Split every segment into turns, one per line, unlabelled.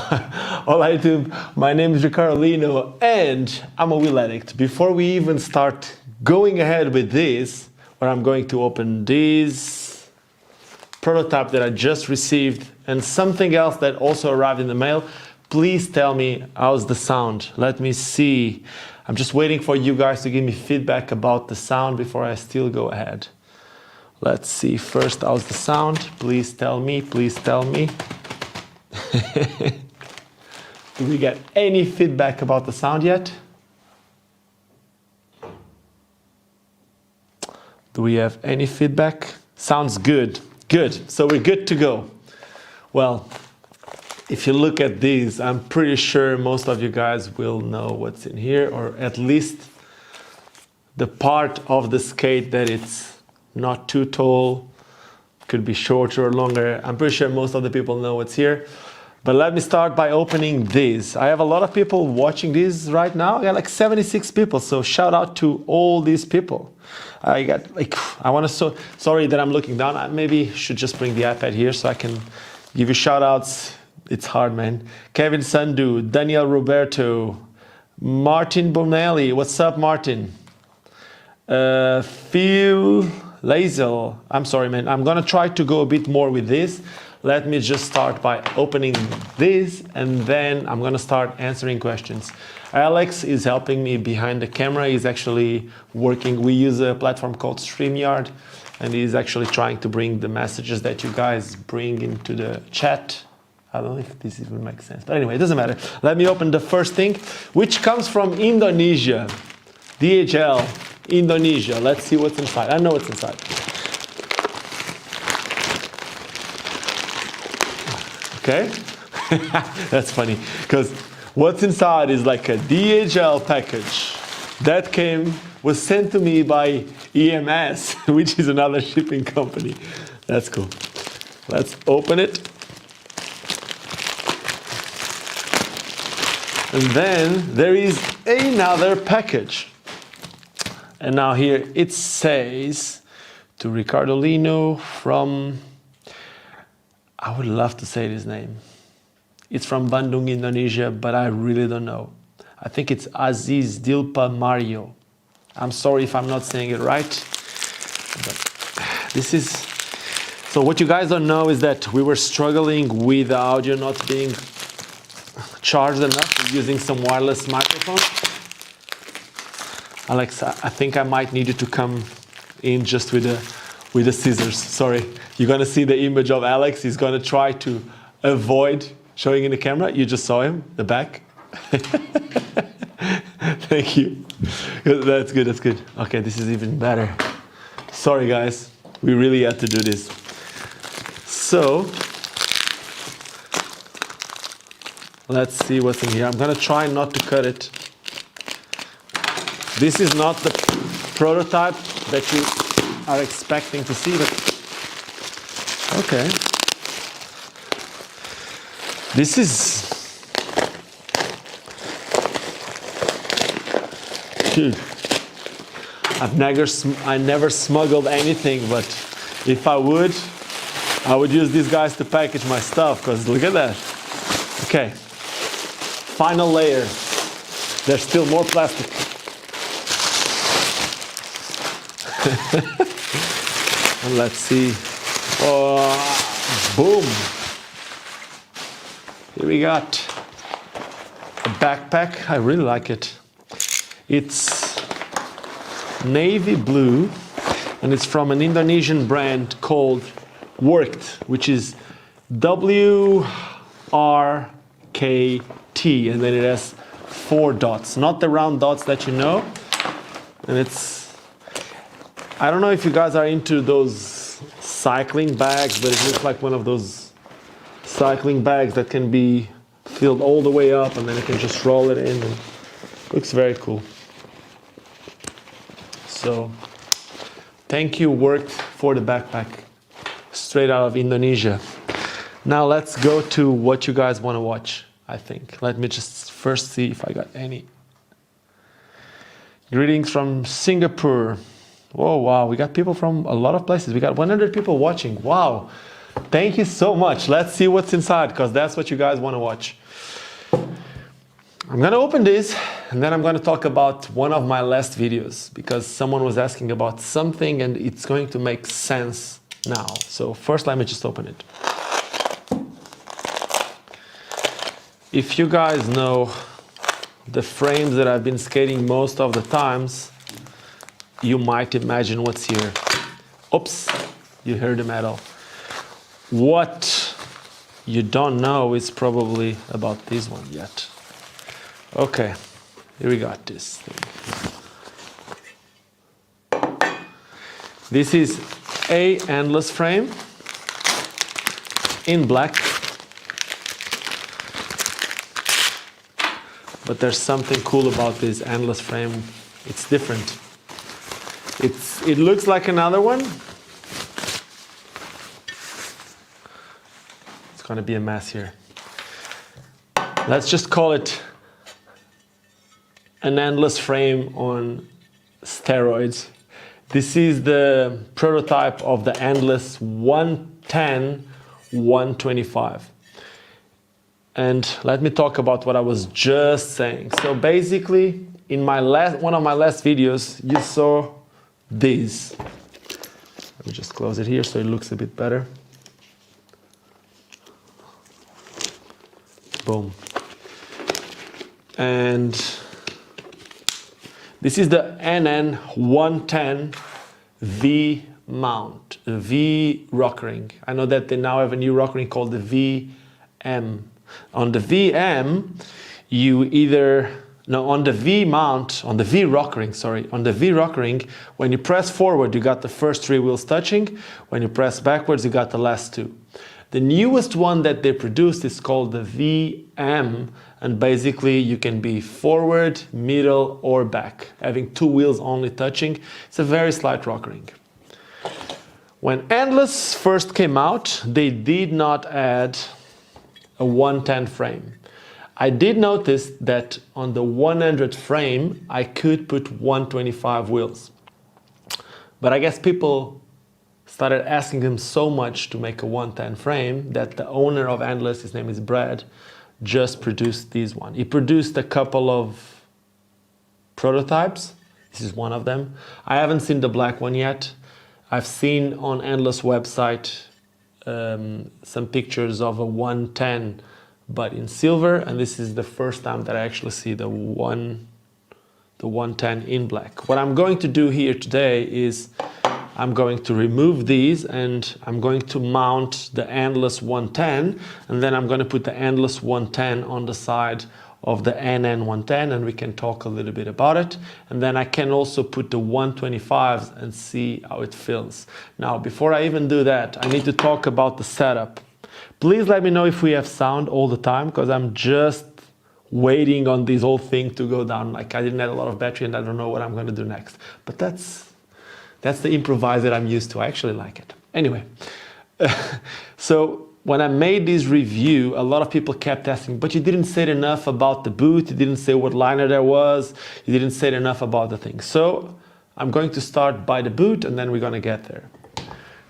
Hola YouTube, my name is Ricardo Lino and I'm a wheel addict. Before we even start going ahead with this, where I'm going to open this prototype that I just received and something else that also arrived in the mail, please tell me how's the sound. Let me see. I'm just waiting for you guys to give me feedback about the sound before I still go ahead. Let's see first how's the sound. Please tell me, please tell me. Do we get any feedback about the sound yet? Do we have any feedback? Sounds good. Good. So we're good to go. Well, if you look at these, I'm pretty sure most of you guys will know what's in here, or at least the part of the skate that it's not too tall, could be shorter or longer. I'm pretty sure most of the people know what's here. But let me start by opening this. I have a lot of people watching this right now. I got like 76 people, so shout out to all these people. I got like, I want to, sorry that I'm looking down. I maybe should just bring the iPad here so I can give you shout outs. It's hard, man. Kevin Sandu, Daniel Roberto, Martin Bonelli. What's up, Martin? Phil Lazel. I'm sorry, man. I'm gonna try to go a bit more with this. Let me just start by opening this and then I'm gonna start answering questions. Alex is helping me behind the camera. He's actually working. We use a platform called StreamYard and he's actually trying to bring the messages that you guys bring into the chat. I don't know if this even makes sense, but anyway, it doesn't matter. Let me open the first thing, which comes from Indonesia. DHL, Indonesia. Let's see what's inside. I know what's inside. Okay, that's funny because what's inside is like a DHL package that was sent to me by EMS, which is another shipping company. That's cool. Let's open it. And then there is another package. And now here it says to Ricardo Lino from, I would love to say his name. It's from Bandung, Indonesia, but I really don't know. I think it's Aziz Dilpa Mario. I'm sorry if I'm not saying it right. But this is, so what you guys don't know is that we were struggling with the audio not being charged enough, using some wireless microphone. Alex, I think I might need you to come in just with the scissors. Sorry, you're gonna see the image of Alex. He's gonna try to avoid showing in the camera. You just saw him, the back. Thank you. That's good, that's good. Okay, this is even better. Sorry guys, we really had to do this. So, let's see what's in here. I'm gonna try not to cut it. This is not the prototype that you are expecting to see, but okay. This is, dude, I never smuggled anything, but if I would use these guys to package my stuff, because look at that. Okay, final layer. There's still more plastic. And let's see. Oh, boom. Here we got a backpack. I really like it. It's navy blue and it's from an Indonesian brand called Worked, which is WRKT, and then it has 4 dots, not the round dots that you know. And it's, I don't know if you guys are into those cycling bags, but it looks like one of those cycling bags that can be filled all the way up and then you can just roll it in. And looks very cool. So, thank you, Worked, for the backpack. Straight out of Indonesia. Now let's go to what you guys want to watch, I think. Let me just first see if I got any. Greetings from Singapore. Oh, wow, we got people from a lot of places. We got 100 people watching. Wow. Thank you so much. Let's see what's inside, because that's what you guys want to watch. I'm gonna open this, and then I'm gonna talk about one of my last videos, because someone was asking about something and it's going to make sense now. So first, let me just open it. If you guys know the frames that I've been skating most of the times, you might imagine what's here. Oops, you heard the metal. What you don't know is probably about this one yet. Okay, here we got this thing. This is a endless frame in black. But there's something cool about this endless frame. It's different. It looks like another one. It's gonna be a mess here. Let's just call it an endless frame on steroids. This is the prototype of the endless 110 125. And let me talk about what I was just saying. So basically, in one of my last videos, you saw these. Let me just close it here so it looks a bit better. Boom. And this is the NN110 V mount, V rockering. I know that they now have a new rockering called the VM. On the VM, you either, no, on the V mount, on the V rockering, sorry, on the V rockering, when you press forward, you got the first 3 wheels touching. When you press backwards, you got the last 2. The newest one that they produced is called the VM, and basically you can be forward, middle, or back, having 2 wheels only touching. It's a very slight rockering. When Endless first came out, they did not add a 110 frame. I did notice that on the 100 frame, I could put 125 wheels. But I guess people started asking him so much to make a 110 frame that the owner of Endless, his name is Brad, just produced this one. He produced a couple of prototypes. This is one of them. I haven't seen the black one yet. I've seen on Endless website some pictures of a 110 but in silver, and this is the first time that I actually see the 110 in black. What I'm going to do here today is I'm going to remove these and I'm going to mount the Endless 110, and then I'm going to put the Endless 110 on the side of the NN110, and we can talk a little bit about it. And then I can also put the 125s and see how it feels. Now, before I even do that, I need to talk about the setup. Please let me know if we have sound all the time, because I'm just waiting on this whole thing to go down. Like, I didn't have a lot of battery and I don't know what I'm going to do next. But that's the improvise that I'm used to. I actually like it. Anyway, so when I made this review, a lot of people kept asking, but you didn't say enough about the boot, you didn't say what liner there was, you didn't say enough about the thing. So I'm going to start by the boot and then we're going to get there.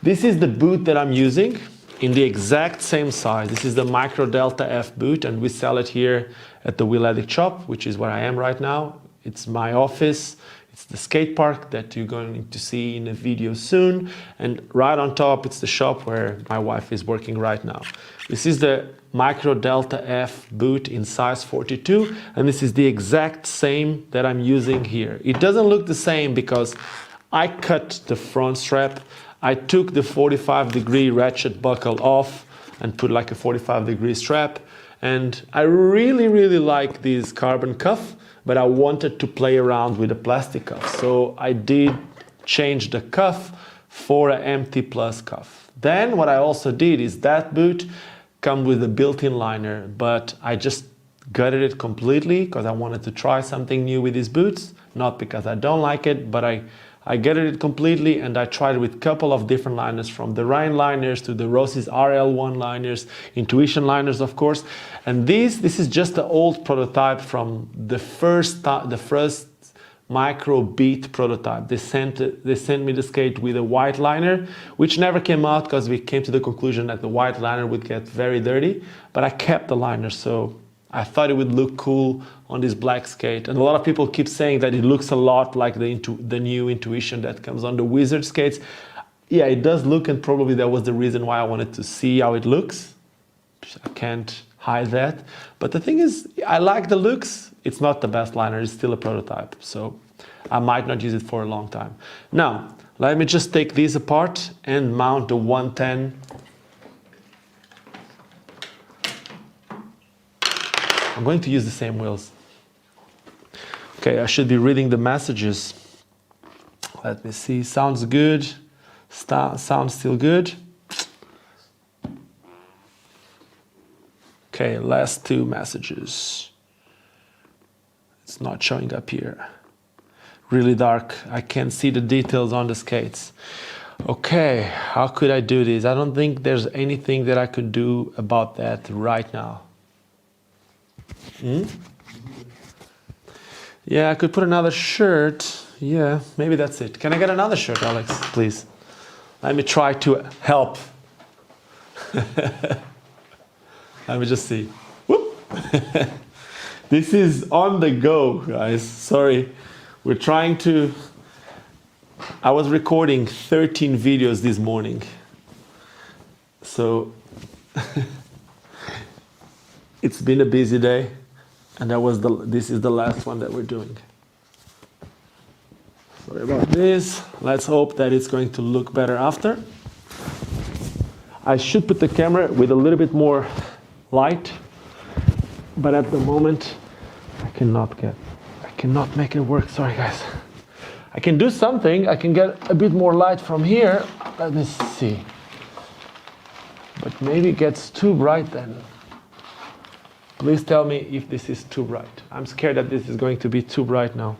This is the boot that I'm using in the exact same size. This is the Micro Delta F boot, and we sell it here at the WheelAddict shop, which is where I am right now. It's my office. It's the skate park that you're going to see in a video soon. And right on top, it's the shop where my wife is working right now. This is the Micro Delta F boot in size 42. And this is the exact same that I'm using here. It doesn't look the same because I cut the front strap. I took the 45-degree ratchet buckle off and put like a 45-degree strap. And I really, really like this carbon cuff, but I wanted to play around with the plastic cuff. So I did change the cuff for an MT Plus cuff. Then what I also did is that boot come with a built-in liner, but I just gutted it completely because I wanted to try something new with these boots. Not because I don't like it, but I gutted it completely and I tried it with a couple of different liners, from the Rhine liners to the Rossi's RL1 liners, Intuition liners, of course. And this is just the old prototype from the first micro beat prototype. They sent me the skate with a white liner, which never came out because we came to the conclusion that the white liner would get very dirty, but I kept the liner, so I thought it would look cool on this black skate. And a lot of people keep saying that it looks a lot like the new Intuition that comes on the Wizard skates. Yeah, it does look, and probably that was the reason why I wanted to see how it looks. I can't hide that. But the thing is, I like the looks. It's not the best liner, it's still a prototype. So I might not use it for a long time. Now, let me just take these apart and mount the 110. I'm going to use the same wheels. Okay, I should be reading the messages. Let me see, sounds good. Sounds still good. Okay, last two messages. It's not showing up here. Really dark. I can't see the details on the skates. Okay, how could I do this? I don't think there's anything that I could do about that right now. Yeah, I could put another shirt. Yeah, maybe that's it. Can I get another shirt, Alex, please? Let me try to help. Let me just see. Whoop. This is on the go, guys. Sorry. We're trying to... I was recording 13 videos this morning. So it's been a busy day, and this is the last one that we're doing. Sorry about this. Let's hope that it's going to look better after. I should put the camera with a little bit more light, but at the moment I cannot make it work. Sorry guys. I can do something. I can get a bit more light from here. Let me see. But maybe it gets too bright then. Please tell me if this is too bright. I'm scared that this is going to be too bright now.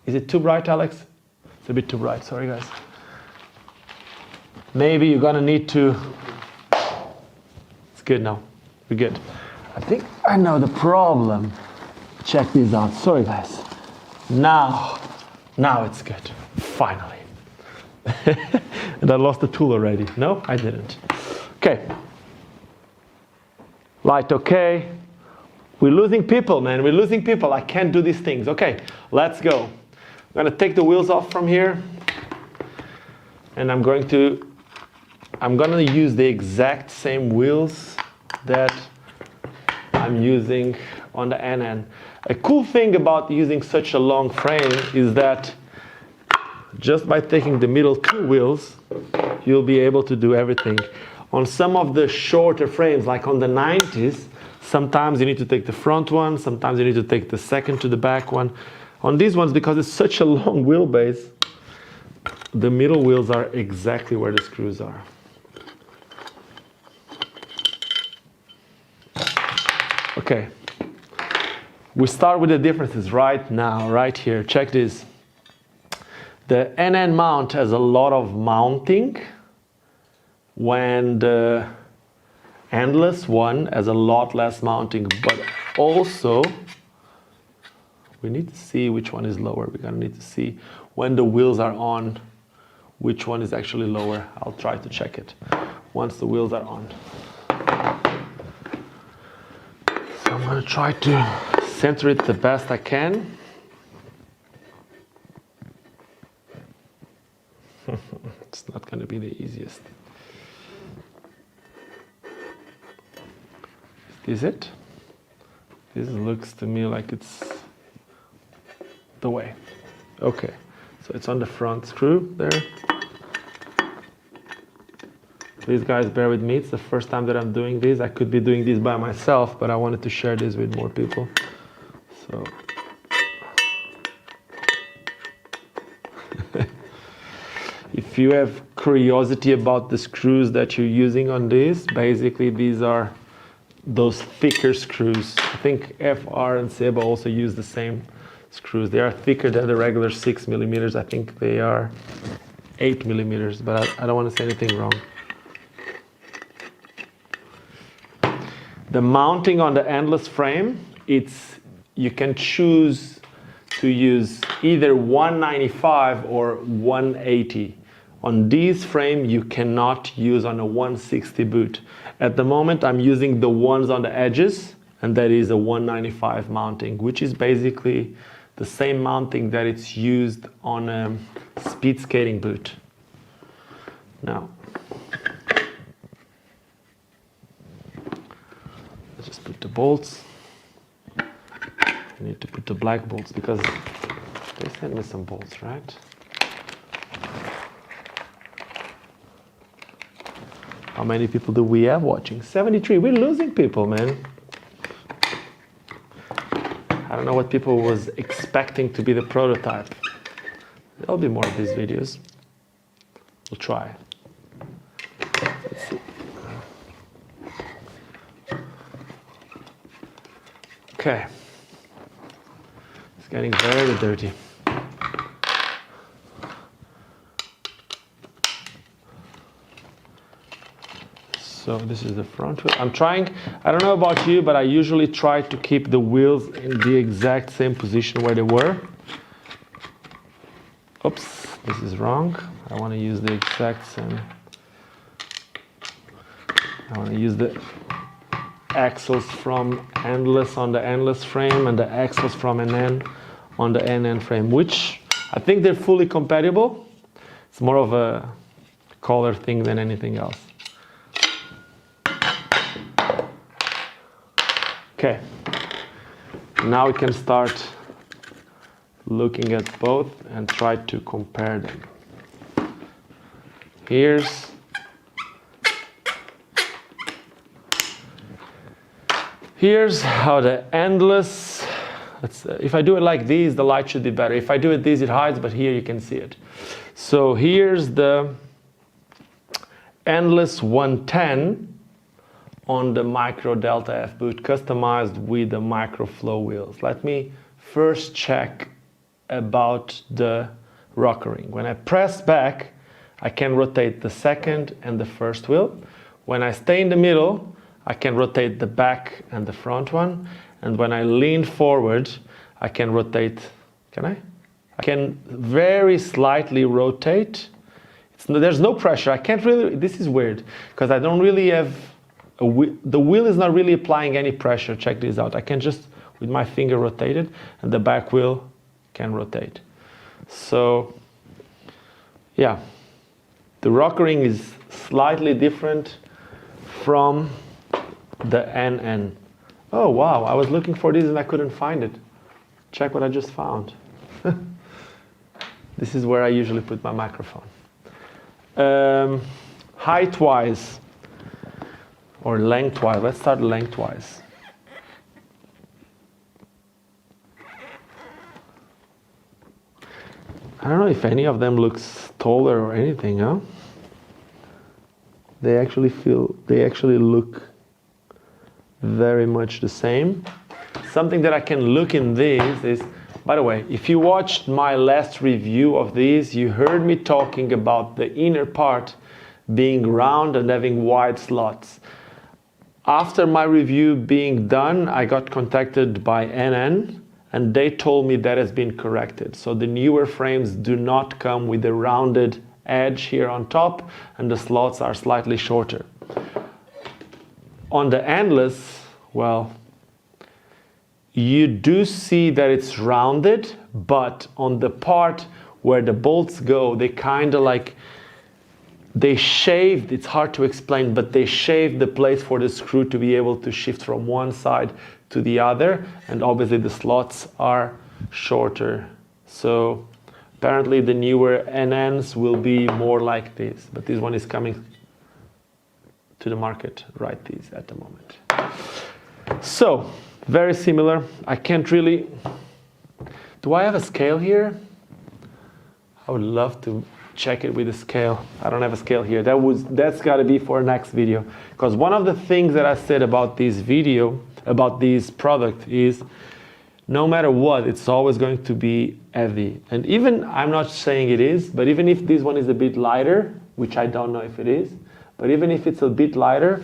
Is it too bright, Alex? It's a bit too bright. Sorry guys. Maybe you're gonna need to... It's good now. We're good. I think I know the problem. Check this out. Sorry guys. Now it's good. Finally. And I lost the tool already. No, I didn't. Okay. Light okay. We're losing people, man. We're losing people. I can't do these things. Okay, let's go. I'm gonna take the wheels off from here. And I'm gonna use the exact same wheels that I'm using on the NN. A cool thing about using such a long frame is that just by taking the middle two wheels, you'll be able to do everything. On some of the shorter frames, like on the 90s, sometimes you need to take the front one, sometimes you need to take the second to the back one. On these ones, because it's such a long wheelbase, the middle wheels are exactly where the screws are. Okay, we start with the differences right now, right here. Check this. The NN mount has a lot of mounting, when the endless one has a lot less mounting, but also we need to see which one is lower. We're gonna need to see when the wheels are on, which one is actually lower. I'll try to check it once the wheels are on. So I'm gonna try to center it the best I can. It's not gonna be the easiest. Is it? This looks to me like it's the way. Okay, so it's on the front screw there. Please guys, bear with me. It's the first time that I'm doing this. I could be doing this by myself, but I wanted to share this with more people. So. If you have curiosity about the screws that you're using on this, basically these are those thicker screws. I think FR and Seba also use the same screws. They are thicker than the regular 6 millimeters. I think they are 8 millimeters, but I don't want to say anything wrong. The mounting on the endless frame, you can choose to use either 195 or 180. On this frame, you cannot use on a 160 boot. At the moment, I'm using the ones on the edges, and that is a 195 mounting, which is basically the same mounting that it's used on a speed skating boot. Now, let's just put the bolts. I need to put the black bolts because they sent me some bolts, right? How many people do we have watching? 73. We're losing people, man. I don't know what people was expecting to be the prototype. There'll be more of these videos. We'll try. Let's see. Okay. It's getting very dirty. So this is the front wheel. I'm trying, I don't know about you, but I usually try to keep the wheels in the exact same position where they were. Oops, this is wrong. I want to use the exact same. I want to use the axles from Endless on the Endless frame and the axles from NN on the NN frame, which I think they're fully compatible. It's more of a color thing than anything else. Okay, now we can start looking at both and try to compare them. Here's how the Endless, if I do it like this, the light should be better. If I do it this, it hides, but here you can see it. So here's the Endless 110 on the Micro Delta F boot, customized with the Microflow wheels. Let me first check about the rockering. When I press back, I can rotate the second and the first wheel. When I stay in the middle, I can rotate the back and the front one. And when I lean forward, I can rotate, can I? I can very slightly rotate. There's no pressure. I can't really, this is weird, because I don't really have, the wheel is not really applying any pressure. Check this out. I can just, with my finger, rotate it, and the back wheel can rotate. So, yeah, the rockering is slightly different from the NN. Oh, wow, I was looking for this and I couldn't find it. Check what I just found. This is where I usually put my microphone. Height-wise, or lengthwise. Let's start lengthwise. I don't know if any of them looks taller or anything, huh? They actually look very much the same. Something that I can look in these is, by the way, if you watched my last review of these, you heard me talking about the inner part being round and having wide slots. After my review being done, I got contacted by NN and they told me that has been corrected. So the newer frames do not come with a rounded edge here on top and the slots are slightly shorter. On the Endless, well, you do see that it's rounded, but on the part where the bolts go, they kind of like, they shaved, it's hard to explain, but they shaved the place for the screw to be able to shift from one side to the other, and obviously the slots are shorter. So apparently the newer NNs will be more like this, but this one is coming to the market right these at the moment. So, very similar. I can't really, do I have a scale here? I would love to check it with a scale. I don't have a scale here. That's got to be for next video. Because one of the things that I said about this video, about this product is, no matter what, it's always going to be heavy. And even, I'm not saying it is, but even if this one is a bit lighter, which I don't know if it is, but even if it's a bit lighter,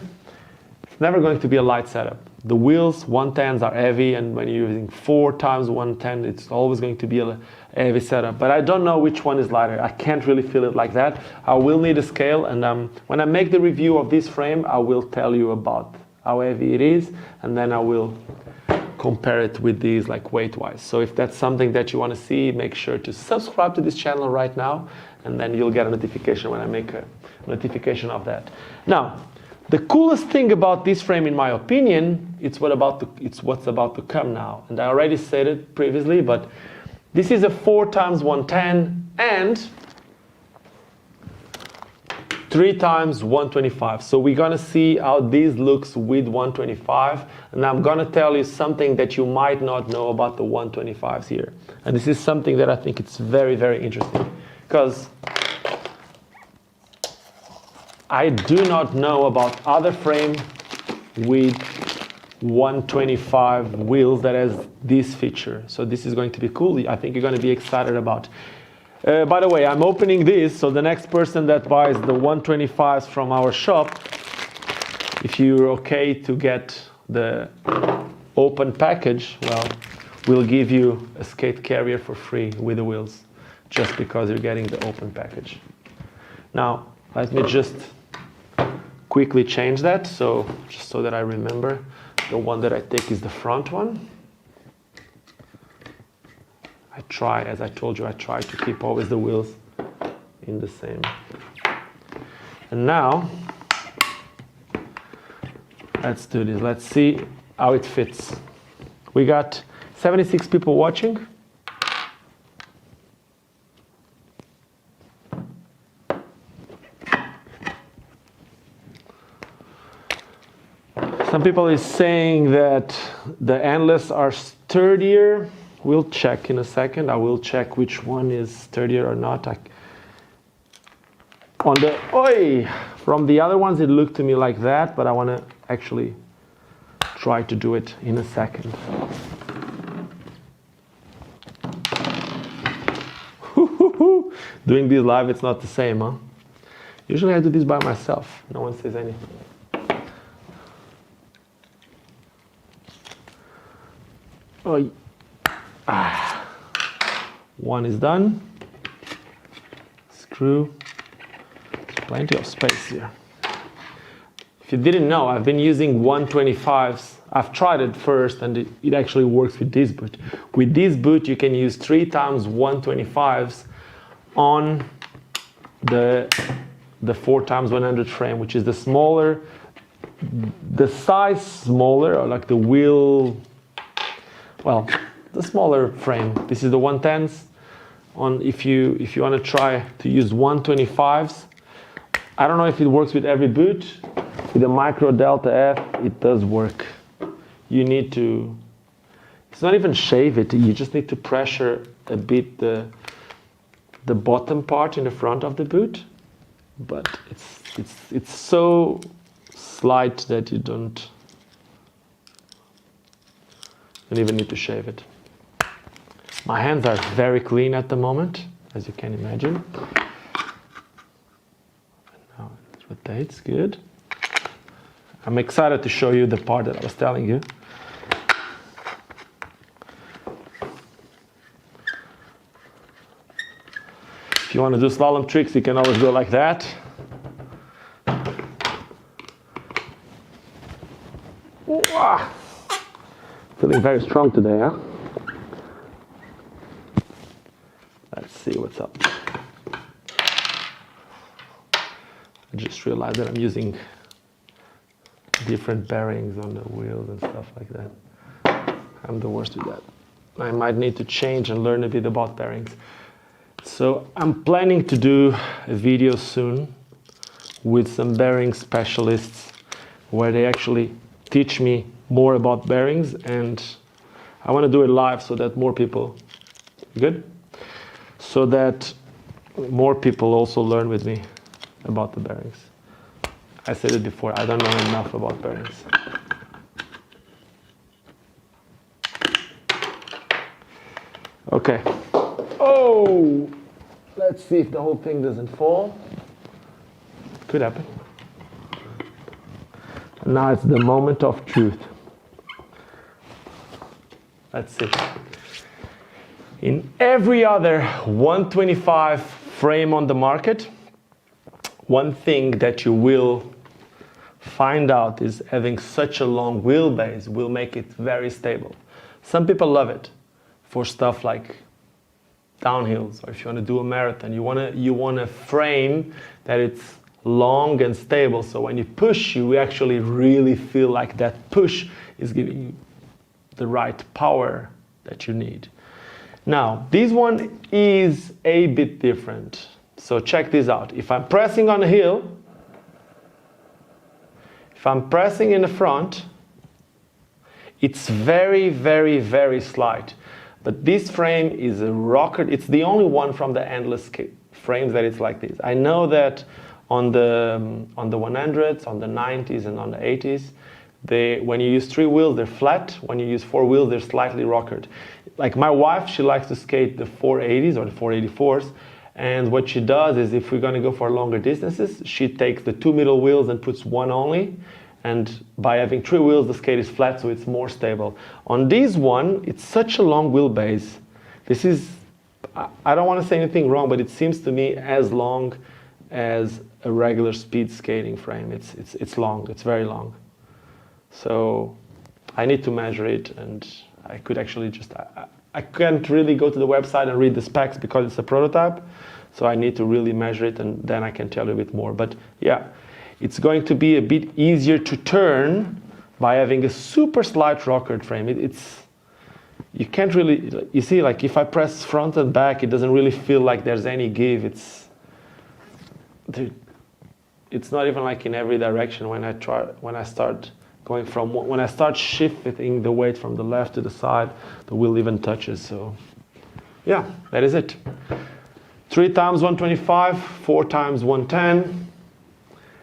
it's never going to be a light setup. the wheels 110s are heavy, and when you're using 4 times 110, it's always going to be a heavy setup. But I don't know which one is lighter. I can't really feel it like that. I will need a scale, and when I make the review of this frame, I will tell you about how heavy it is, and then I will compare it with these, like weight-wise. So if that's something that you want to see, make sure to subscribe to this channel right now, and then you'll get a notification when I make a notification of that. Now, the coolest thing about this frame, in my opinion, it's what's about to come now. And I already said it previously, but this is a 4 times 110 and 3 times 125. So we're gonna see how this looks with 125, and I'm gonna tell you something that you might not know about the 125s here. And this is something that I think it's very, very interesting, because I do not know about other frame with 125 wheels that has this feature. So this is going to be cool. I think you're gonna be excited about. By the way, I'm opening this, so the next person that buys the 125s from our shop, if you're okay to get the open package, well, we'll give you a skate carrier for free with the wheels, just because you're getting the open package. Now, let me just quickly change that, just so that I remember. The one that I take is the front one. As I told you, I try to keep always the wheels in the same. And now, let's do this. Let's see how it fits. We got 76 people watching. Some people is saying that the endless are sturdier. We'll check in a second. I will check which one is sturdier or not. From the other ones, it looked to me like that, but I want to actually try to do it in a second. Doing this live, it's not the same, huh? Usually I do this by myself. No one says anything. One is done. Screw. Plenty of space here. If you didn't know, I've been using 125s. I've tried it first, and it actually works with this boot. With this boot, you can use 3 times 125s on the 4 times 100 frame, which is the smaller, the size smaller, or like the wheel, well, the smaller frame. This is the 110s. If you want to try to use 125s, I don't know if it works with every boot. With the Micro Delta F, it does work. You need to, it's not even shave it, you just need to pressure a bit the bottom part in the front of the boot, but it's so slight that you don't even need to shave it. My hands are very clean at the moment, as you can imagine. Now it rotates, good. I'm excited to show you the part that I was telling you. If you want to do slalom tricks, you can always go like that. Wow. Feeling very strong today, huh? Let's see what's up. I just realized that I'm using different bearings on the wheels and stuff like that. I'm the worst with that. I might need to change and learn a bit about bearings. So I'm planning to do a video soon with some bearing specialists where they actually teach me more about bearings, and I want to do it live so that more people, good? So that more people also learn with me about the bearings. I said it before, I don't know enough about bearings. Okay. Oh! Let's see if the whole thing doesn't fall. Could happen. Now it's the moment of truth. Let's see. In every other 125 frame on the market, one thing that you will find out is having such a long wheelbase will make it very stable. Some people love it for stuff like downhills, or if you want to do a marathon, you want a frame that it's long and stable, so when you push, you actually really feel like that push is giving you the right power that you need. Now, this one is a bit different. So check this out. If I'm pressing on a hill, if I'm pressing in the front, it's very, very, very slight. But this frame is a rocker. It's the only one from the endless frames that it's like this. I know that on the 100s, on the 90s, and on the 80s, when you use 3 wheels, they're flat. When you use 4 wheels, they're slightly rockered. Like my wife, she likes to skate the 480s or the 484s. And what she does is, if we're going to go for longer distances, she takes the 2 middle wheels and puts 1 only. And by having 3 wheels, the skate is flat, so it's more stable. On this one, it's such a long wheelbase. This is, I don't want to say anything wrong, but it seems to me as long as a regular speed skating frame. It's long, it's very long. So I need to measure it, and I could actually just, I can't really go to the website and read the specs because it's a prototype. So I need to really measure it, and then I can tell you a bit more. But yeah, it's going to be a bit easier to turn by having a super slight rockered frame. You can't really, you see, like if I press front and back, it doesn't really feel like there's any give. It's not even like in every direction when I start going from, when I start shifting the weight from the left to the side, the wheel even touches. So yeah, that is it. 3 times 125, 4 times 110.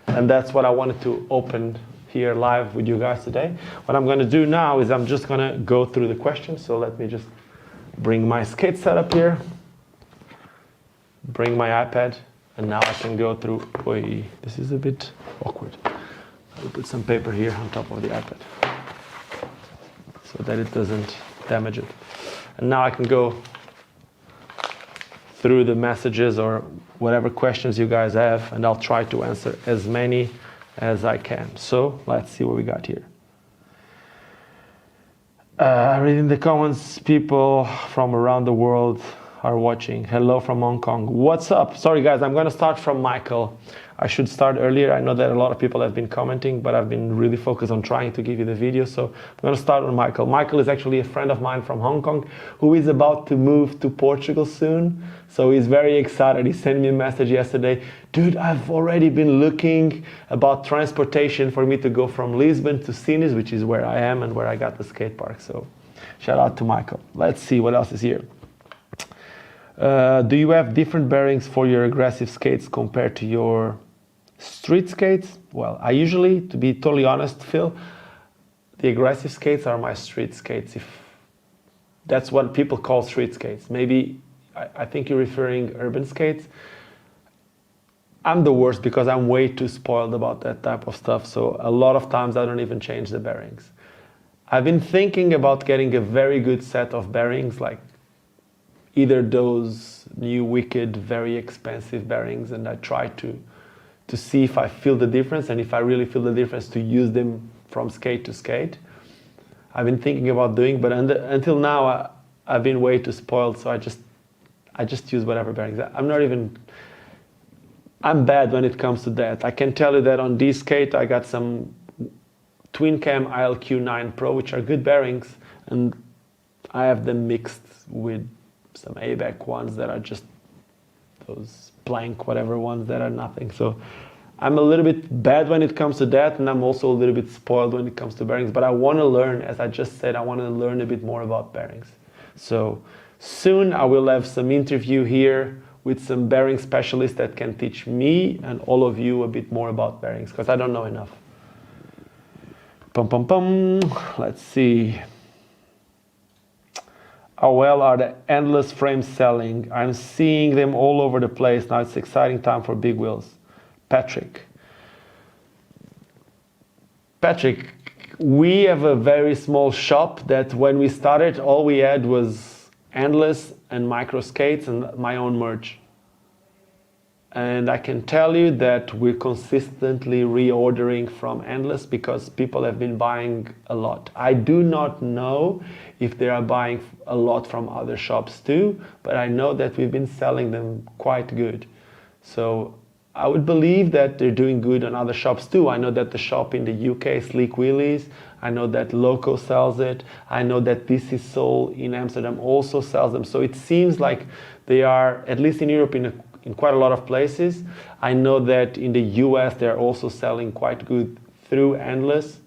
And that's what I wanted to open here live with you guys today. What I'm going to do now is I'm just going to go through the questions. So let me just bring my skate setup here, bring my iPad, and now I can go through. Oy, this is a bit awkward. I'll put some paper here on top of the iPad so that it doesn't damage it. And now I can go through the messages or whatever questions you guys have, and I'll try to answer as many as I can. So let's see what we got here. Reading the comments, people from around the world are watching. Hello from Hong Kong. What's up? Sorry guys, I'm going to start from Michael. I should start earlier. I know that a lot of people have been commenting, but I've been really focused on trying to give you the video. So I'm going to start with Michael. Michael is actually a friend of mine from Hong Kong who is about to move to Portugal soon. So he's very excited. He sent me a message yesterday. Dude, I've already been looking about transportation for me to go from Lisbon to Sines, which is where I am and where I got the skate park. So shout out to Michael. Let's see what else is here. Do you have different bearings for your aggressive skates compared to your street skates? Well, I usually, to be totally honest, Phil, the aggressive skates are my street skates. If that's what people call street skates. Maybe, I think you're referring urban skates. I'm the worst because I'm way too spoiled about that type of stuff. So a lot of times I don't even change the bearings. I've been thinking about getting a very good set of bearings, like either those new wicked, very expensive bearings, and I try to see if I feel the difference, and if I really feel the difference, to use them from skate to skate. I've been thinking about doing, but until now I've been way too spoiled, so I just use whatever bearings. I'm bad when it comes to that. I can tell you that on this skate I got some Twin Cam ILQ 9 Pro, which are good bearings, and I have them mixed with some ABAC ones that are just those blank whatever ones that are nothing. So I'm a little bit bad when it comes to that, and I'm also a little bit spoiled when it comes to bearings, but I want to learn, as I just said, I want to learn a bit more about bearings. So soon I will have some interview here with some bearing specialists that can teach me and all of you a bit more about bearings, because I don't know enough. Let's see. How well are the endless frames selling? I'm seeing them all over the place. Now it's an exciting time for big wheels. Patrick, We have a very small shop that when we started, all we had was Endless and micro skates and my own merch. And I can tell you that we're consistently reordering from Endless because people have been buying a lot. I do not know if they are buying a lot from other shops too, but I know that we've been selling them quite good. So I would believe that they're doing good on other shops too. I know that the shop in the UK, Sleek Wheelies, I know that Loco sells it. I know that This Is Soul in Amsterdam also sells them. So it seems like they are, at least in Europe, in quite a lot of places. I know that in the US they're also selling quite good through Endless.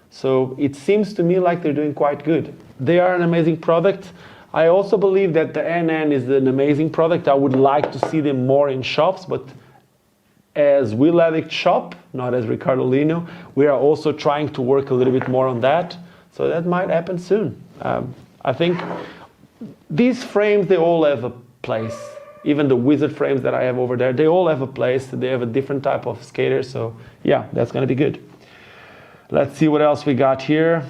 So it seems to me like they're doing quite good. They are an amazing product. I also believe that the NN is an amazing product. I would like to see them more in shops, but as WheelAddict shop, not as Ricardo Lino, we are also trying to work a little bit more on that. So that might happen soon. I think these frames, they all have a place. Even the Wizard frames that I have over there, they all have a place. They have a different type of skater. So yeah, that's going to be good. Let's see what else we got here.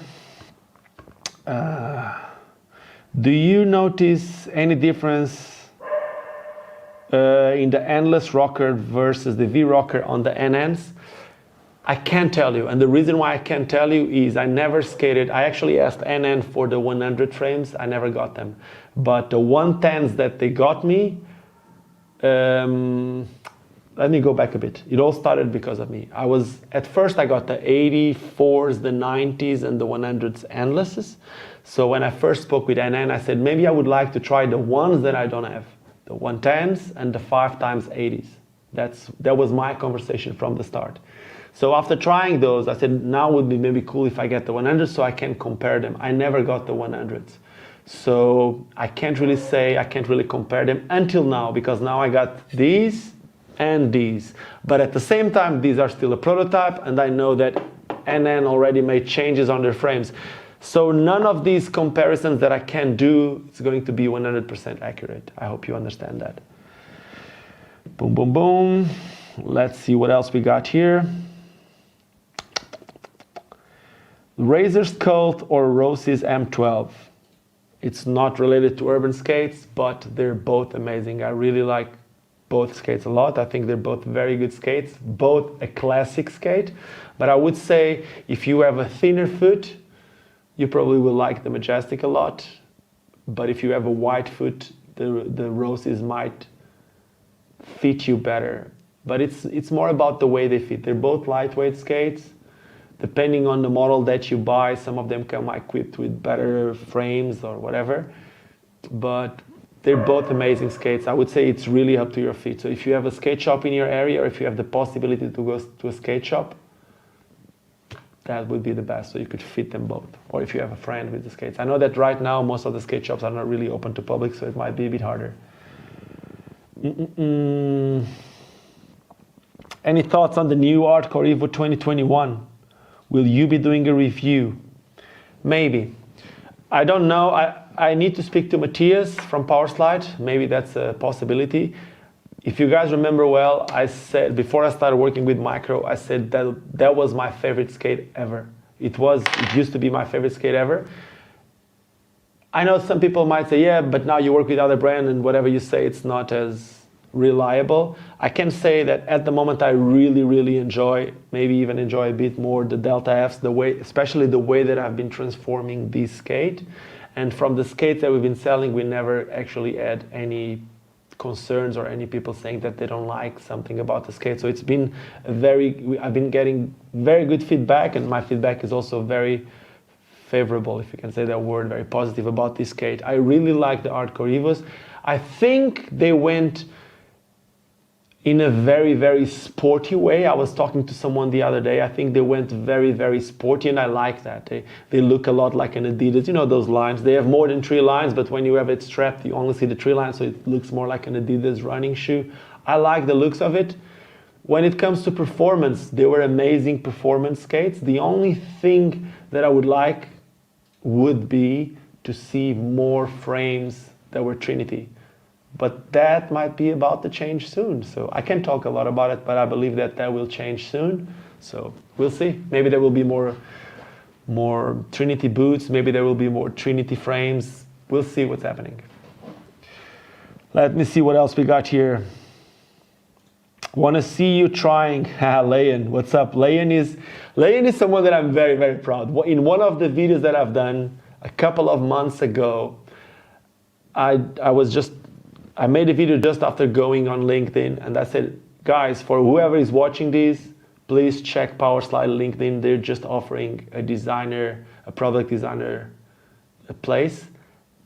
Do you notice any difference in the Endless rocker versus the V-rocker on the NNs? I can't tell you, and the reason why I can't tell you is I never skated. I actually asked NN for the 100 frames. I never got them, but the 110s that they got me, let me go back a bit. It all started because of me. At first I got the 84s, the 90s, and the 100s Endlesses. So when I first spoke with NN, I said, maybe I would like to try the ones that I don't have, the 110s and the 5x80s. That was my conversation from the start. So after trying those, I said, now would be maybe cool if I get the 100s so I can compare them. I never got the 100s. So I can't really say, I can't really compare them until now, because now I got these and these. But at the same time, these are still a prototype, and I know that NN already made changes on their frames. So none of these comparisons that I can do is going to be 100% accurate. I hope you understand that. Boom, boom, boom. Let's see what else we got here. Razor's Cult or Rose's M12. It's not related to urban skates, but they're both amazing. I really like both skates a lot. I think they're both very good skates, both a classic skate. But I would say if you have a thinner foot, you probably will like the Majestic a lot. But if you have a wide foot, the Roses might fit you better. But it's more about the way they fit. They're both lightweight skates. Depending on the model that you buy, some of them come equipped with better frames or whatever. But they're both amazing skates. I would say it's really up to your feet. So if you have a skate shop in your area, or if you have the possibility to go to a skate shop, that would be the best, so you could fit them both. Or if you have a friend with the skates. I know that right now most of the skate shops are not really open to public, so it might be a bit harder. Any thoughts on the new Hardcore Evo 2021? Will you be doing a review? Maybe. I don't know. I need to speak to Matthias from Powerslide. Maybe that's a possibility. If you guys remember well, I said, before I started working with Micro, I said that was my favorite skate ever. It used to be my favorite skate ever. I know some people might say, yeah, but now you work with other brand and whatever you say, it's not as reliable. I can say that at the moment I really, really enjoy, maybe even enjoy a bit more the Delta Fs, especially the way that I've been transforming this skate. And from the skates that we've been selling, we never actually had any concerns or any people saying that they don't like something about the skate. So it's been I've been getting very good feedback, and my feedback is also very favorable, if you can say that word, very positive about this skate. I really like the Hardcore Evos. I think they went in a very, very sporty way. I was talking to someone the other day. I think they went very, very sporty, and I like that. They look a lot like an Adidas. You know those lines? They have more than 3 lines, but when you have it strapped, you only see the 3 lines, so it looks more like an Adidas running shoe. I like the looks of it. When it comes to performance, they were amazing performance skates. The only thing that I would like would be to see more frames that were Trinity. But that might be about to change soon. So I can't talk a lot about it, but I believe that will change soon. So we'll see. Maybe there will be more more Trinity boots. Maybe there will be more Trinity frames. We'll see what's happening. Let me see what else we got here. Want to see you trying. Leon, what's up? Leon is someone that I'm very, very proud. In one of the videos that I've done a couple of months ago, I made a video just after going on LinkedIn, and I said, guys, for whoever is watching this, please check PowerSlide LinkedIn. They're just offering a product designer a place.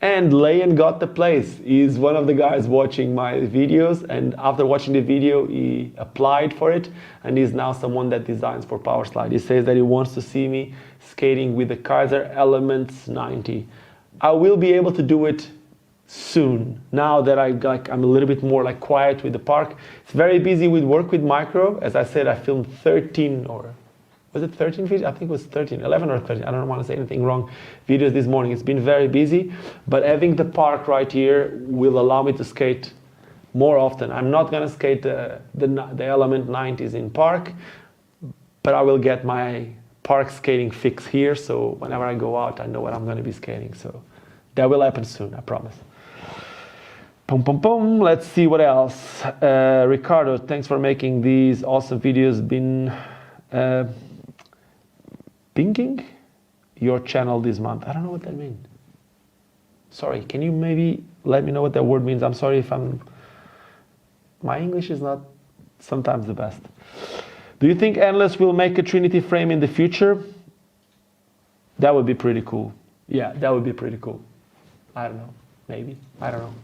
And Leon got the place. He's one of the guys watching my videos, and after watching the video, he applied for it, and he's now someone that designs for PowerSlide. He says that he wants to see me skating with the Kaiser Elements 90. I will be able to do it soon. Now that I'm a little bit more quiet with the park. It's very busy with work with micro. As I said, I filmed 13 or was it 13 videos? I think it was 13, 11 or 13. I don't want to say anything wrong. Videos this morning. It's been very busy, but having the park right here will allow me to skate more often. I'm not going to skate the Element 90s in park, but I will get my park skating fix here. So whenever I go out, I know what I'm going to be skating. So that will happen soon, I promise. Boom, boom, boom. Let's see what else. Ricardo, thanks for making these awesome videos. Been pinging your channel this month. I don't know what that means. Sorry, can you maybe let me know what that word means? I'm sorry if my English is not sometimes the best. Do you think Endless will make a Trinity frame in the future? That would be pretty cool. Yeah, that would be pretty cool. I don't know, maybe, I don't know.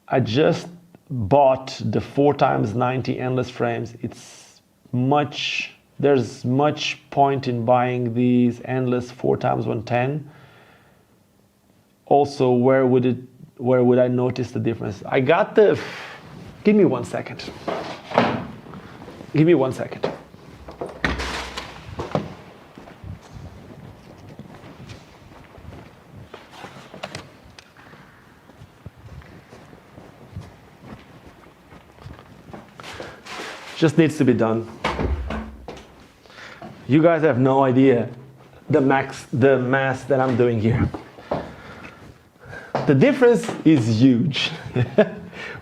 I just bought the 4x90 endless frames. There's much point in buying these endless 4x110. Also, where would I notice the difference? Give me 1 second. Give me 1 second. Just needs to be done. You guys have no idea the mass that I'm doing here. The difference is huge.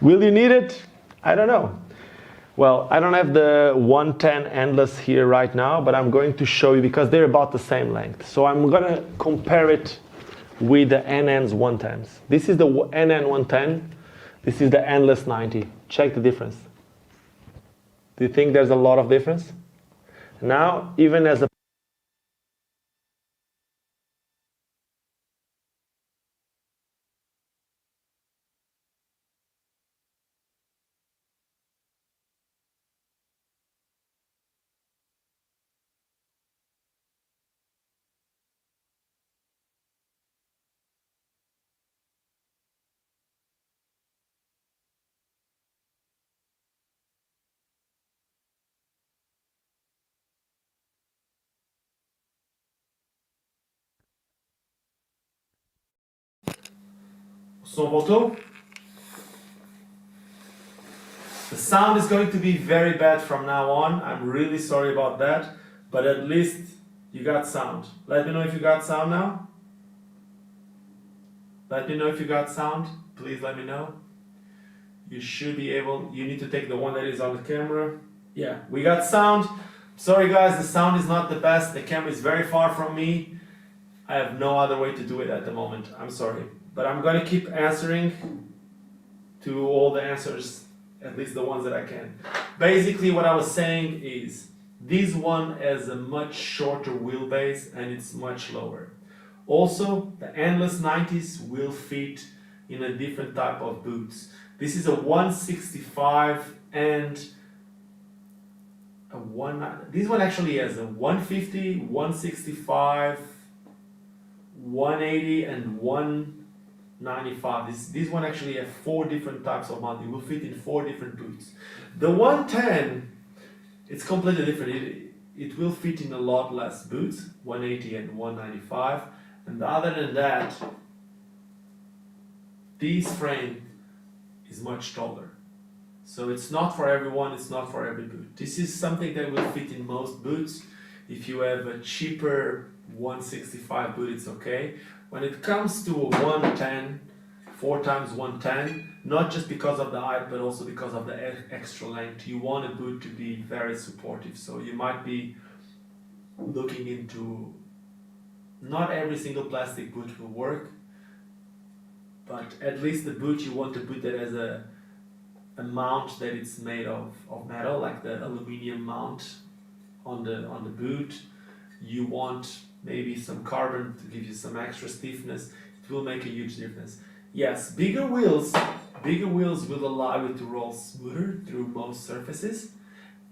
Will you need it? I don't know. Well, I don't have the 110 endless here right now, but I'm going to show you because they're about the same length. So I'm gonna compare it with the NN's 110s. This is the NN 110. This is the endless 90. Check the difference. Do you think there's a lot of difference? Now, even as a Som voltou? The sound is going to be very bad from now on. I'm really sorry about that, but at least you got sound. Let me know if you got sound now. Let me know if you got sound. Please let me know. You should be able, you need to take the one that is on the camera. Yeah, we got sound. Sorry guys, the sound is not the best. The camera is very far from me. I have no other way to do it at the moment. I'm sorry. But I'm going to keep answering to all the answers, at least the ones that I can. Basically what I was saying is, this one has a much shorter wheelbase and it's much lower. Also, the Endless 90s will fit in a different type of boots. This is a 165 and this one actually has a 150, 165, 180 and 195. This one actually has 4 different types of mount. It will fit in 4 different boots. The 110, it's completely different. It will fit in a lot less boots, 180 and 195. And other than that, this frame is much taller. So So it's not for everyone, it's not for every boot. This is something that will fit in most boots. If you have a cheaper 165 boot, it's okay. When it comes to a 110, 4x110, not just because of the height, but also because of the extra length, you want a boot to be very supportive. So you might be looking into, not every single plastic boot will work, but at least the boot, you want a boot that has a mount that it's made of metal, like the aluminum mount on the boot. You want maybe some carbon to give you some extra stiffness. It will make a huge difference. Yes, bigger wheels will allow you to roll smoother through most surfaces,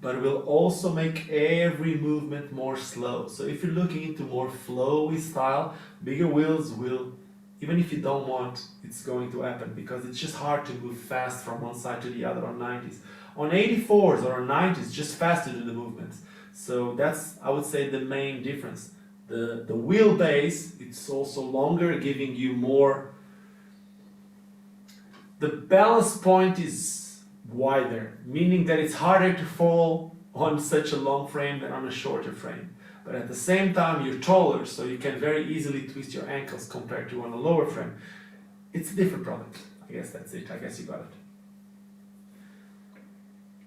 but it will also make every movement more slow. So if you're looking into more flowy style, bigger wheels will, even if you don't want, it's going to happen, because it's just hard to move fast from one side to the other on 90s. On 84s or on 90s, just faster to the movements. So that's, I would say, the main difference. The wheelbase, it's also longer, giving you more. The balance point is wider, meaning that it's harder to fall on such a long frame than on a shorter frame. But at the same time, you're taller, so you can very easily twist your ankles compared to on a lower frame. It's a different product. I guess that's it. I guess you got it.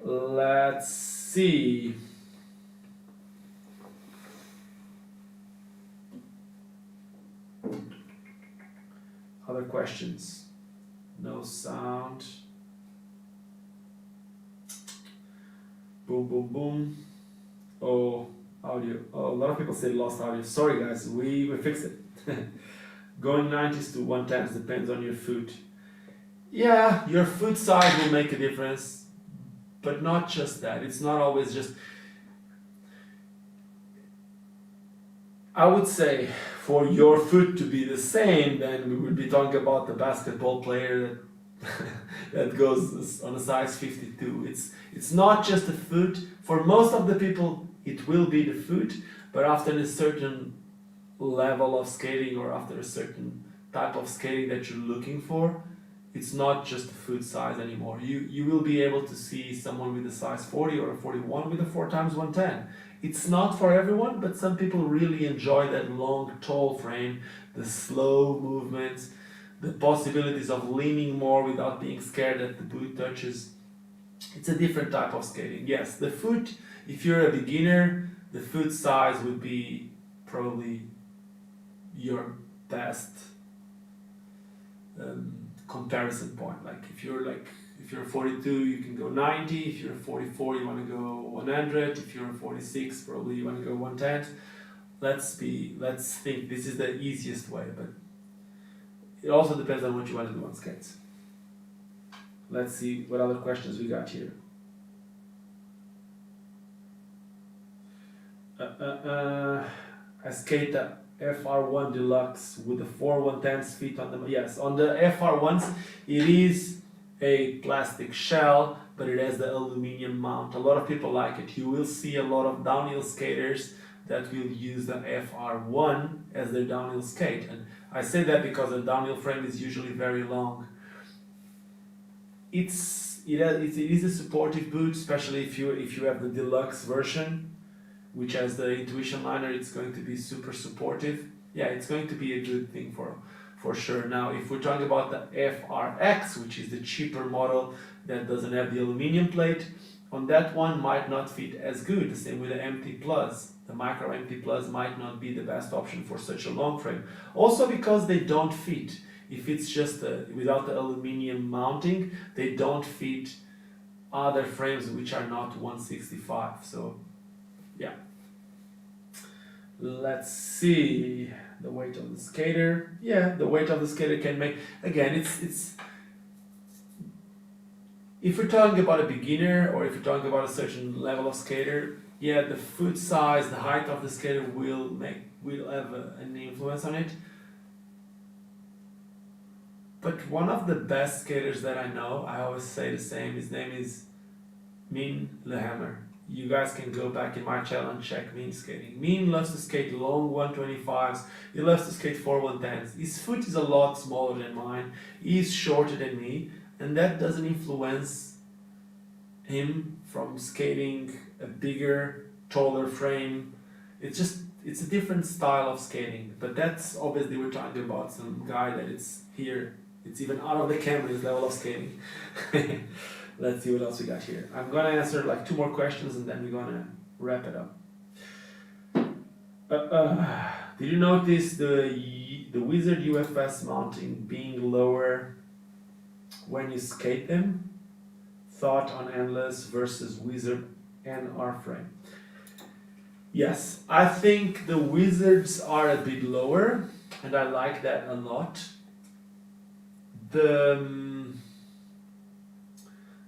Let's see. Other questions? No sound. Boom, boom, boom. Oh, audio. Oh, a lot of people say lost audio. Sorry guys, we fixed it. Going 90s to 110s depends on your foot. Yeah, your foot size will make a difference, but not just that. It's not always just... I would say for your foot to be the same, then we would be talking about the basketball player that goes on a size 52. It's not just the foot. For most of the people, it will be the foot, but after a certain level of skating or after a certain type of skating that you're looking for, it's not just the foot size anymore. You will be able to see someone with a size 40 or a 41 with a 4x110. It's not for everyone, but some people really enjoy that long, tall frame, the slow movements, the possibilities of leaning more without being scared that the boot touches. It's a different type of skating. Yes, the foot, if you're a beginner, the foot size would be probably your best comparison point. Like if you're 42, you can go 90. If you're 44, you want to go 100. If you're 46, probably you want to go 110. Let's think this is the easiest way, but it also depends on what you want to do on skates. Let's see what other questions we got here. I skate the FR1 Deluxe with the 4/110 feet on them. Yes, on the FR1s, it is a plastic shell, but it has the aluminum mount. A lot of people like it. You will see a lot of downhill skaters that will use the FR1 as their downhill skate. And I say that because the downhill frame is usually very long. It is a supportive boot, especially if you have the deluxe version, which has the intuition liner. It's going to be super supportive. Yeah, it's going to be a good thing for sure. Now, if we're talking about the FRX, which is the cheaper model that doesn't have the aluminum plate, on that one might not fit as good. The same with the MT Plus. The Micro MT Plus might not be the best option for such a long frame. Also because they don't fit. If it's just without the aluminum mounting, they don't fit other frames which are not 165. So, yeah. Let's see the weight of the skater. Yeah, the weight of the skater can make, again, it's if we're talking about a beginner or if you're talking about a certain level of skater, yeah, the foot size, the height of the skater will have an influence on it. But one of the best skaters that I know, I always say the same, his name is Min Lehammer. You guys can go back in my channel and check Min skating. Min loves to skate long 125s, he loves to skate 4/110s. His foot is a lot smaller than mine, he's shorter than me, and that doesn't influence him from skating a bigger, taller frame. It's a different style of skating, but that's obviously we're talking about some guy that it's here. It's even out of the camera, his level of skating. Let's see what else we got here. I'm gonna answer like 2 more questions and then we're gonna wrap it up. Did you notice the Wizard UFS mounting being lower when you skate them? Thought on Endless versus Wizard NR frame. Yes, I think the Wizards are a bit lower and I like that a lot. The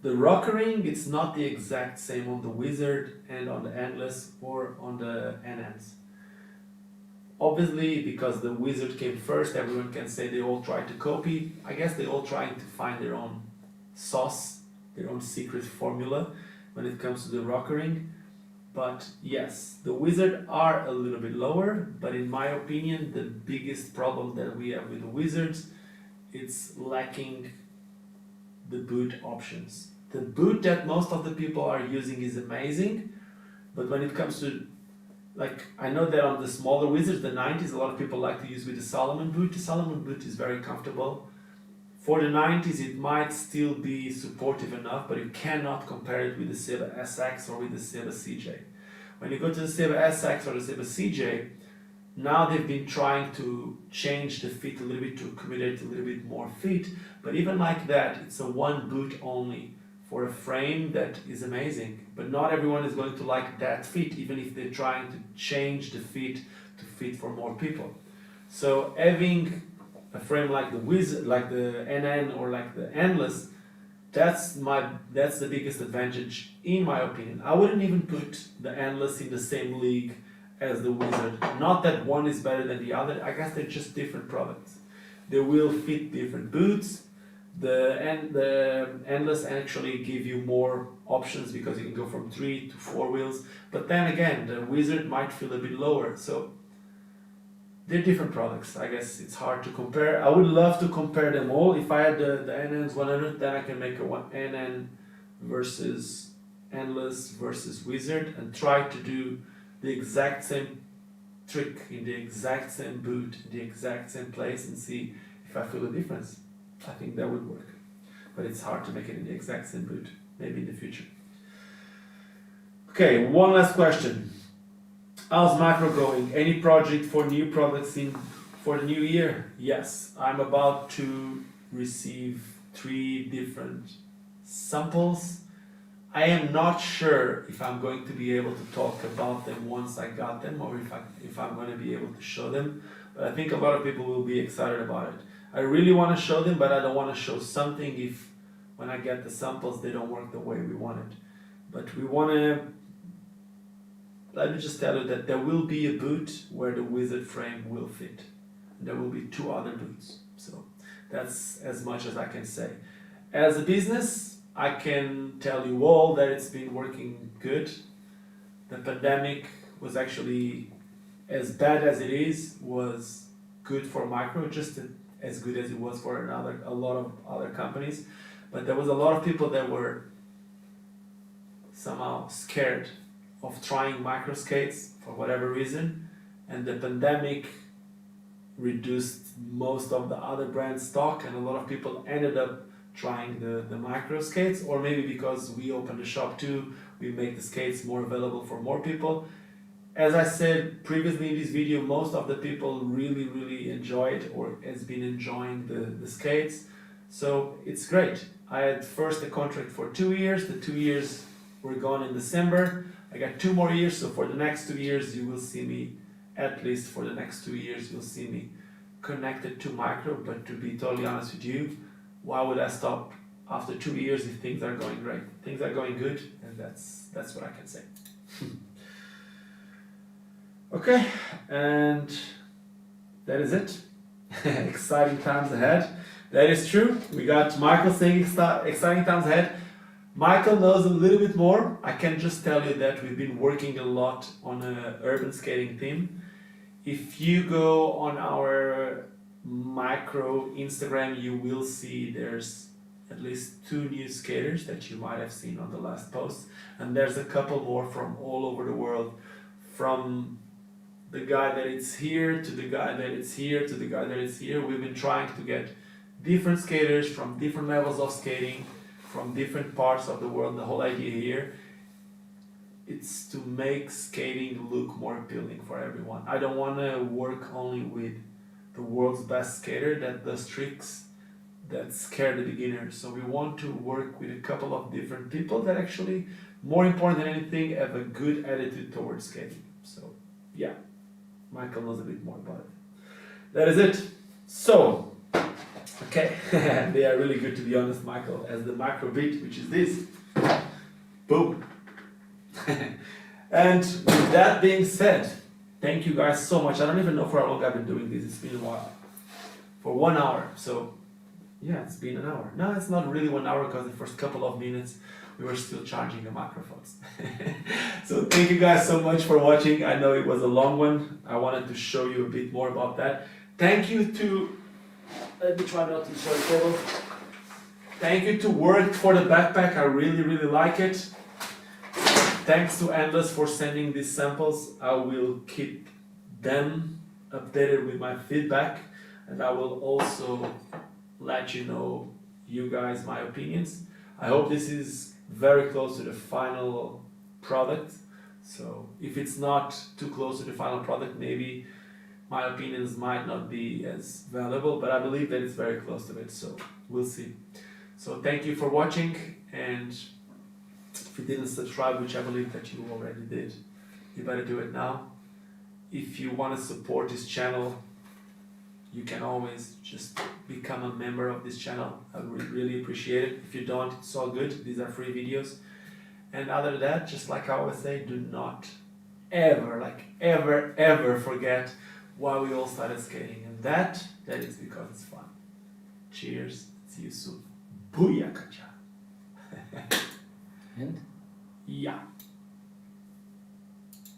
rockering, it's not the exact same on the Wizard and on the Endless or on the NNs. Obviously, because the Wizard came first, everyone can say they all tried to copy. I guess they all trying to find their own sauce, their own secret formula when it comes to the rockering. But yes, the Wizard are a little bit lower, but in my opinion, the biggest problem that we have with the Wizards, it's lacking the boot options. The boot that most of the people are using is amazing, but when it comes to, like, I know that on the smaller Wizards, the 90s, a lot of people like to use with the Salomon boot. The Salomon boot is very comfortable. For the 90s, it might still be supportive enough, but you cannot compare it with the Seba SX or with the Seba CJ. When you go to the Seba SX or the Seba CJ, now they've been trying to change the fit a little bit to accommodate a little bit more fit, but even like that, it's a 1 boot only for a frame that is amazing. But not everyone is going to like that fit, even if they're trying to change the fit to fit for more people. So having a frame like the Wizard, like the NN or like the Endless, that's the biggest advantage in my opinion. I wouldn't even put the Endless in the same league as the Wizard. Not that one is better than the other, I guess they're just different products. They will fit different boots. The Endless actually give you more options because you can go from 3 to 4 wheels, but then again, the Wizard might feel a bit lower, so they're different products. I guess it's hard to compare. I would love to compare them all. If I had the NN's 100, then I can make a NN versus Endless versus Wizard and try to do the exact same trick in the exact same boot, in the exact same place and see if I feel a difference. I think that would work. But it's hard to make it in the exact same boot. Maybe in the future. Okay, one last question. How's Macro going? Any project for new products for the new year? Yes, I'm about to receive 3 different samples. I am not sure if I'm going to be able to talk about them once I got them or if I'm going to be able to show them. But I think a lot of people will be excited about it. I really want to show them, but I don't want to show something if when I get the samples they don't work the way we want it. But we want to, let me just tell you that there will be a boot where the Wizard frame will fit. And there will be 2 other boots. So that's as much as I can say. As a business, I can tell you all that it's been working good. The pandemic was actually, as bad as it is, was good for Micro, just as good as it was for a lot of other companies. But there was a lot of people that were somehow scared of trying micro skates for whatever reason, and the pandemic reduced most of the other brand stock, and a lot of people ended up trying the micro skates, or maybe because we opened the shop too, we make the skates more available for more people. As I said previously in this video, most of the people really enjoyed or has been enjoying the skates, so it's great. I had first a contract for 2 years, the 2 years were gone in December. I got 2 more years, so for the next 2 years you will see me, at least for the next 2 years, you'll see me connected to Micro. But to be totally honest with you, why would I stop after 2 years if things are going great? Things are going good, and that's what I can say. Okay, and that is it. Exciting times ahead. That is true. We got Michael saying exciting times ahead. Michael knows a little bit more. I can just tell you that we've been working a lot on an urban skating theme. If you go on our Micro Instagram, you will see there's at least 2 new skaters that you might have seen on the last post, and there's a couple more from all over the world, from the guy that it's here to the guy that it's here to the guy that it's here. We've been trying to get different skaters from different levels of skating, from different parts of the world. The whole idea here, it's to make skating look more appealing for everyone. I don't want to work only with the world's best skater that does tricks that scare the beginners. So we want to work with a couple of different people that actually, more important than anything, have a good attitude towards skating. So yeah, Michael knows a bit more about it. That is it. So, okay, they are really good, to be honest. Michael has the macro beat, which is this. Boom. And with that being said, thank you guys so much. I don't even know for how long I've been doing this. It's been a while. For 1 hour. So yeah, it's been an hour. No, it's not really 1 hour, because the first couple of minutes we were still charging the microphones. So thank you guys so much for watching. I know it was a long one. I wanted to show you a bit more about that. Thank you to, let me try not to show the table. Thank you to Work for the backpack. I really, really like it. Thanks to Endless for sending these samples. I will keep them updated with my feedback, and I will also let you know, you guys, my opinions. I hope this is very close to the final product. So if it's not too close to the final product, maybe my opinions might not be as valuable, but I believe that it's very close to it. So we'll see. So thank you for watching, and if you didn't subscribe, which I believe that you already did, you better do it now. If you want to support this channel, you can always just become a member of this channel. I would really appreciate it. If you don't, it's all good. These are free videos. And other than that, just like I always say, do not ever, like ever forget why we all started skating. And that is because it's fun. Cheers. See you soon. Booyakasha.
And?
Yeah.